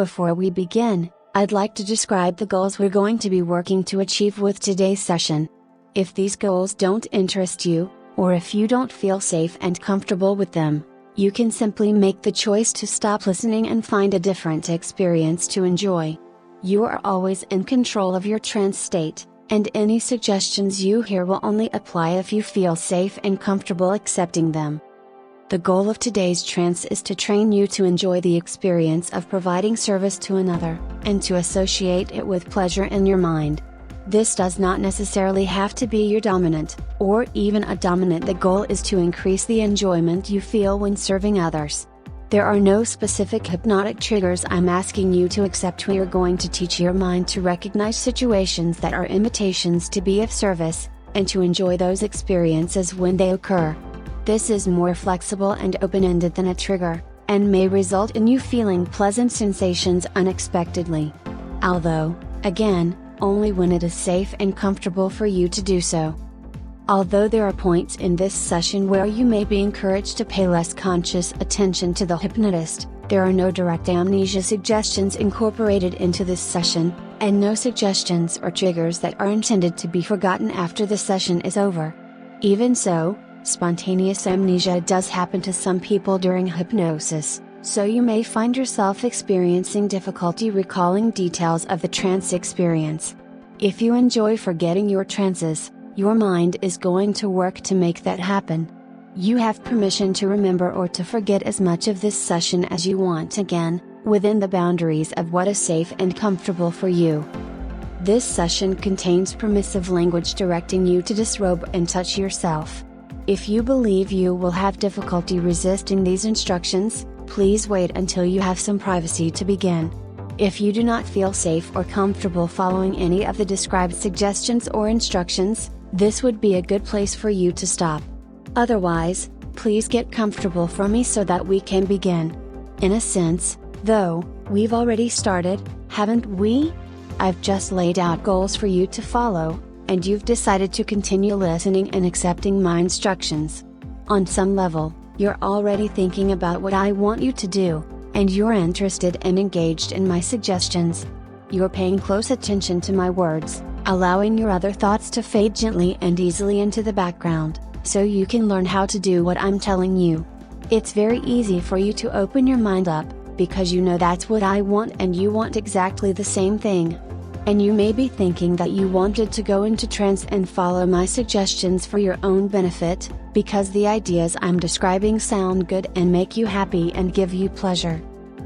Before we begin, I'd like to describe the goals we're going to be working to achieve with today's session. If these goals don't interest you, or if you don't feel safe and comfortable with them, you can simply make the choice to stop listening and find a different experience to enjoy. You are always in control of your trance state, and any suggestions you hear will only apply if you feel safe and comfortable accepting them. The goal of today's trance is to train you to enjoy the experience of providing service to another, and to associate it with pleasure in your mind. This does not necessarily have to be your dominant, or even a dominant. The goal is to increase the enjoyment you feel when serving others. There are no specific hypnotic triggers I'm asking you to accept. We are going to teach your mind to recognize situations that are invitations to be of service, and to enjoy those experiences when they occur. This is more flexible and open-ended than a trigger, and may result in you feeling pleasant sensations unexpectedly. Although, again, only when it is safe and comfortable for you to do so. Although there are points in this session where you may be encouraged to pay less conscious attention to the hypnotist, there are no direct amnesia suggestions incorporated into this session, and no suggestions or triggers that are intended to be forgotten after the session is over. Even so, spontaneous amnesia does happen to some people during hypnosis, so you may find yourself experiencing difficulty recalling details of the trance experience. If you enjoy forgetting your trances, your mind is going to work to make that happen. You have permission to remember or to forget as much of this session as you want, again, within the boundaries of what is safe and comfortable for you. This session contains permissive language directing you to disrobe and touch yourself. If you believe you will have difficulty resisting these instructions, please wait until you have some privacy to begin. If you do not feel safe or comfortable following any of the described suggestions or instructions, this would be a good place for you to stop. Otherwise, please get comfortable for me so that we can begin. In a sense, though, we've already started, haven't we? I've just laid out goals for you to follow, and you've decided to continue listening and accepting my instructions. On some level, you're already thinking about what I want you to do, and you're interested and engaged in my suggestions. You're paying close attention to my words, allowing your other thoughts to fade gently and easily into the background, so you can learn how to do what I'm telling you. It's very easy for you to open your mind up, because you know that's what I want and you want exactly the same thing. And you may be thinking that you wanted to go into trance and follow my suggestions for your own benefit, because the ideas I'm describing sound good and make you happy and give you pleasure.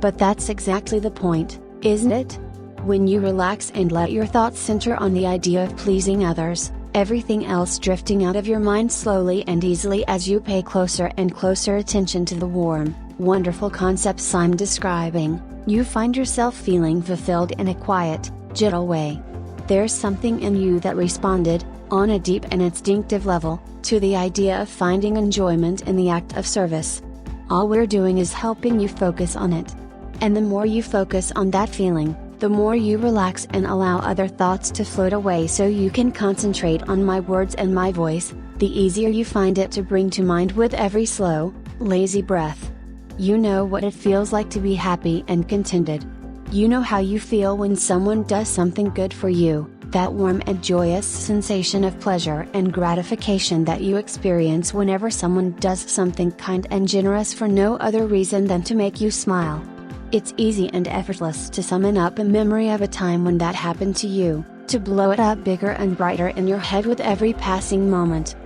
But that's exactly the point, isn't it? When you relax and let your thoughts center on the idea of pleasing others, everything else drifting out of your mind slowly and easily as you pay closer and closer attention to the warm, wonderful concepts I'm describing, you find yourself feeling fulfilled in a quiet, gentle way. There's something in you that responded, on a deep and instinctive level, to the idea of finding enjoyment in the act of service. All we're doing is helping you focus on it. And the more you focus on that feeling, the more you relax and allow other thoughts to float away so you can concentrate on my words and my voice, the easier you find it to bring to mind with every slow, lazy breath. You know what it feels like to be happy and contented. You know how you feel when someone does something good for you, that warm and joyous sensation of pleasure and gratification that you experience whenever someone does something kind and generous for no other reason than to make you smile. It's easy and effortless to summon up a memory of a time when that happened to you, to blow it up bigger and brighter in your head with every passing moment.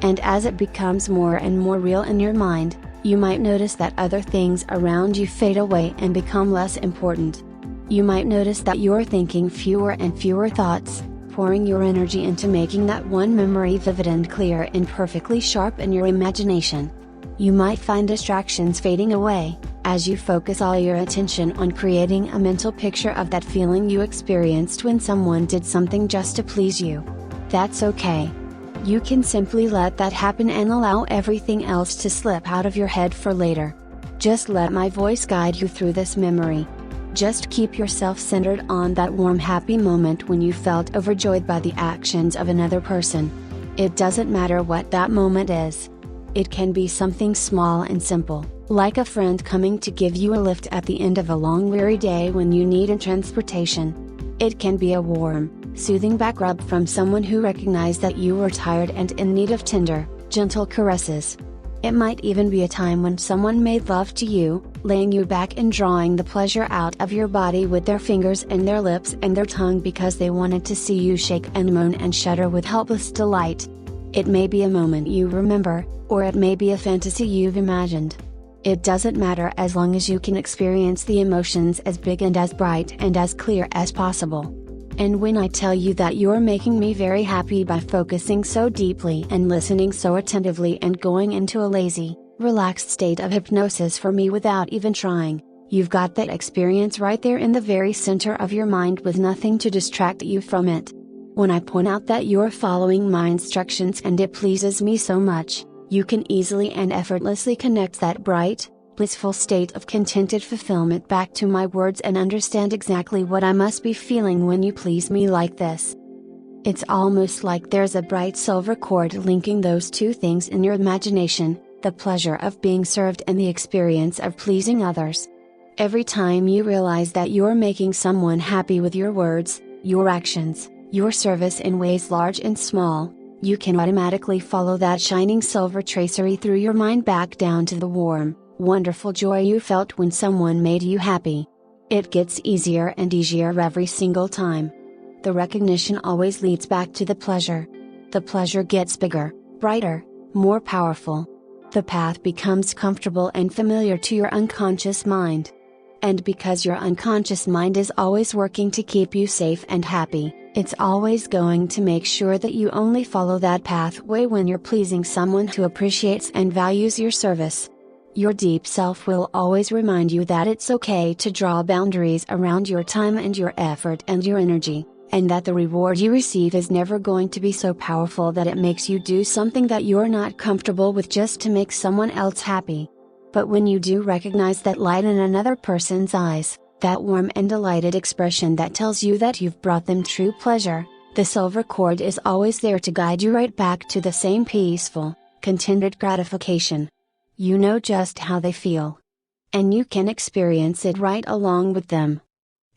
And as it becomes more and more real in your mind, you might notice that other things around you fade away and become less important. You might notice that you're thinking fewer and fewer thoughts, pouring your energy into making that one memory vivid and clear and perfectly sharp in your imagination. You might find distractions fading away, as you focus all your attention on creating a mental picture of that feeling you experienced when someone did something just to please you. That's okay. You can simply let that happen and allow everything else to slip out of your head for later. Just let my voice guide you through this memory. Just keep yourself centered on that warm happy moment when you felt overjoyed by the actions of another person. It doesn't matter what that moment is. It can be something small and simple, Like a friend coming to give you a lift at the end of a long weary day when you need transportation. It can be a warm, soothing back rub from someone who recognizes that you are tired and in need of tender, gentle caresses. It might even be a time when someone made love to you, laying you back and drawing the pleasure out of your body with their fingers and their lips and their tongue because they wanted to see you shake and moan and shudder with helpless delight. It may be a moment you remember, or it may be a fantasy you've imagined. It doesn't matter as long as you can experience the emotions as big and as bright and as clear as possible. And when I tell you that you're making me very happy by focusing so deeply and listening so attentively and going into a lazy, relaxed state of hypnosis for me without even trying, you've got that experience right there in the very center of your mind with nothing to distract you from it. When I point out that you're following my instructions and it pleases me so much, you can easily and effortlessly connect that bright, blissful state of contented fulfillment back to my words and understand exactly what I must be feeling when you please me like this. It's almost like there's a bright silver cord linking those two things in your imagination, the pleasure of being served and the experience of pleasing others. Every time you realize that you're making someone happy with your words, your actions, your service in ways large and small, you can automatically follow that shining silver tracery through your mind back down to the warm, wonderful joy you felt when someone made you happy. It gets easier and easier every single time. The recognition always leads back to the pleasure. The pleasure gets bigger, brighter, more powerful. The path becomes comfortable and familiar to your unconscious mind. And because your unconscious mind is always working to keep you safe and happy, it's always going to make sure that you only follow that pathway when you're pleasing someone who appreciates and values your service. Your deep self will always remind you that it's okay to draw boundaries around your time and your effort and your energy, and that the reward you receive is never going to be so powerful that it makes you do something that you're not comfortable with just to make someone else happy. But when you do recognize that light in another person's eyes, that warm and delighted expression that tells you that you've brought them true pleasure, the silver cord is always there to guide you right back to the same peaceful, contented gratification. You know just how they feel. And you can experience it right along with them.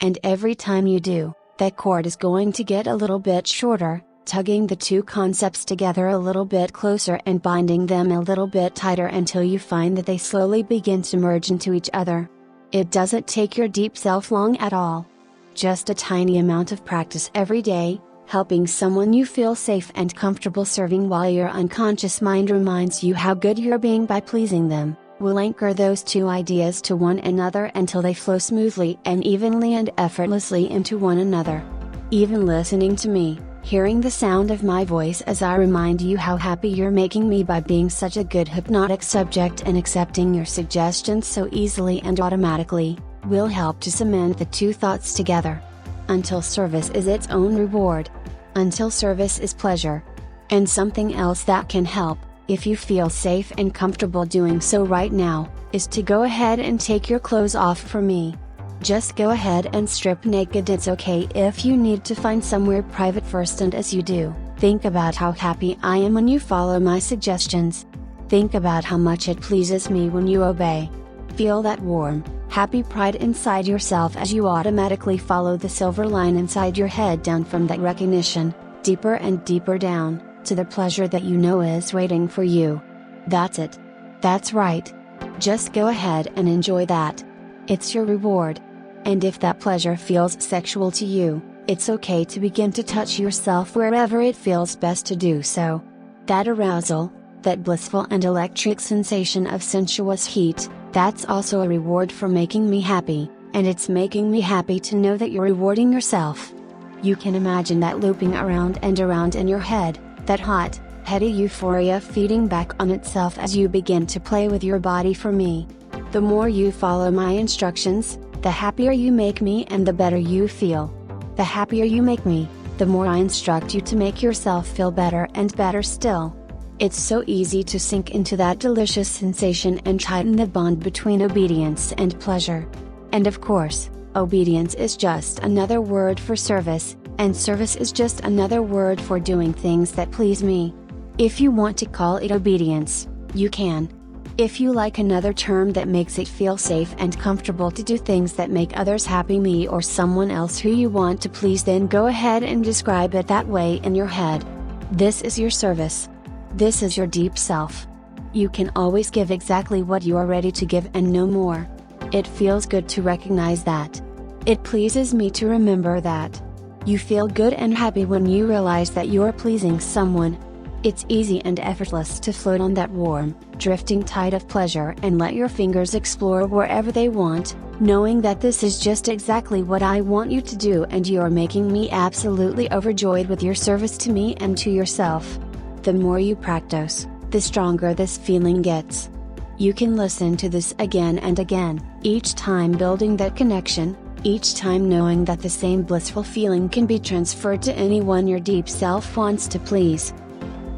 And every time you do, that cord is going to get a little bit shorter, tugging the two concepts together a little bit closer and binding them a little bit tighter until you find that they slowly begin to merge into each other. It doesn't take your deep self long at all. Just a tiny amount of practice every day, helping someone you feel safe and comfortable serving while your unconscious mind reminds you how good you're being by pleasing them, will anchor those two ideas to one another until they flow smoothly and evenly and effortlessly into one another. Even listening to me, hearing the sound of my voice as I remind you how happy you're making me by being such a good hypnotic subject and accepting your suggestions so easily and automatically, will help to cement the two thoughts together. Until service is its own reward. Until service is pleasure. And something else that can help, if you feel safe and comfortable doing so right now, is to go ahead and take your clothes off for me. Just go ahead and strip naked. It's okay if you need to find somewhere private first, and as you do, think about how happy I am when you follow my suggestions. Think about how much it pleases me when you obey. Feel that warm, happy pride inside yourself as you automatically follow the silver line inside your head down from that recognition, deeper and deeper down, to the pleasure that you know is waiting for you. That's it. That's right. Just go ahead and enjoy that. It's your reward. And if that pleasure feels sexual to you, it's okay to begin to touch yourself wherever it feels best to do so. That arousal, that blissful and electric sensation of sensuous heat, that's also a reward for making me happy, and it's making me happy to know that you're rewarding yourself. You can imagine that looping around and around in your head, that hot, heady euphoria feeding back on itself as you begin to play with your body for me. The more you follow my instructions, the happier you make me and the better you feel. The happier you make me, the more I instruct you to make yourself feel better and better still. It's so easy to sink into that delicious sensation and tighten the bond between obedience and pleasure. And of course, obedience is just another word for service, and service is just another word for doing things that please me. If you want to call it obedience, you can. If you like another term that makes it feel safe and comfortable to do things that make others happy, me or someone else who you want to please, then go ahead and describe it that way in your head. This is your service. This is your deep self. You can always give exactly what you are ready to give and no more. It feels good to recognize that. It pleases me to remember that. You feel good and happy when you realize that you're pleasing someone. It's easy and effortless to float on that warm, drifting tide of pleasure and let your fingers explore wherever they want, knowing that this is just exactly what I want you to do and you're making me absolutely overjoyed with your service to me and to yourself. The more you practice, the stronger this feeling gets. You can listen to this again and again, each time building that connection, each time knowing that the same blissful feeling can be transferred to anyone your deep self wants to please.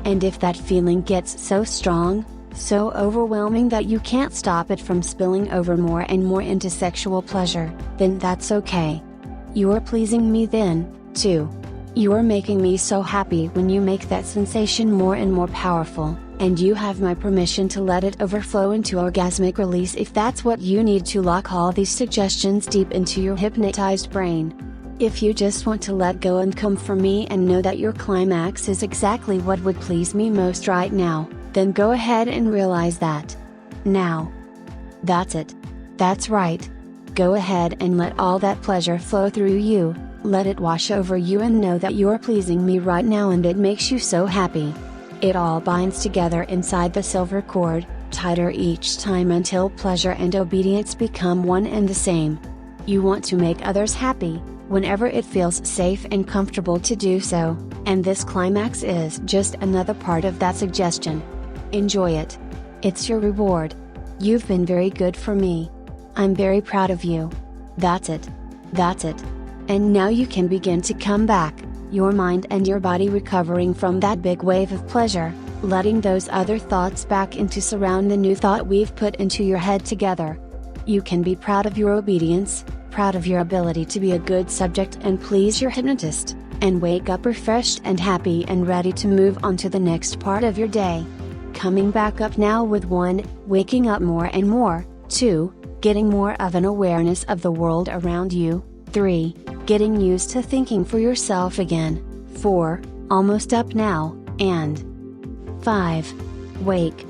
And if that feeling gets so strong, so overwhelming that you can't stop it from spilling over more and more into sexual pleasure, then that's okay. You're pleasing me then, too. You're making me so happy when you make that sensation more and more powerful, and you have my permission to let it overflow into orgasmic release if that's what you need to lock all these suggestions deep into your hypnotized brain. If you just want to let go and come for me and know that your climax is exactly what would please me most right now, then go ahead and realize that. Now. That's it. That's right. Go ahead and let all that pleasure flow through you, let it wash over you and know that you're pleasing me right now and it makes you so happy. It all binds together inside the silver cord, tighter each time until pleasure and obedience become one and the same. You want to make others happy, whenever it feels safe and comfortable to do so, and this climax is just another part of that suggestion. Enjoy it. It's your reward. You've been very good for me. I'm very proud of you. That's it. That's it. And now you can begin to come back, your mind and your body recovering from that big wave of pleasure, letting those other thoughts back in to surround the new thought we've put into your head together. You can be proud of your obedience, proud of your ability to be a good subject and please your hypnotist, and wake up refreshed and happy and ready to move on to the next part of your day. Coming back up now with 1, waking up more and more, 2, getting more of an awareness of the world around you, 3, getting used to thinking for yourself again, 4, almost up now, and 5, wake.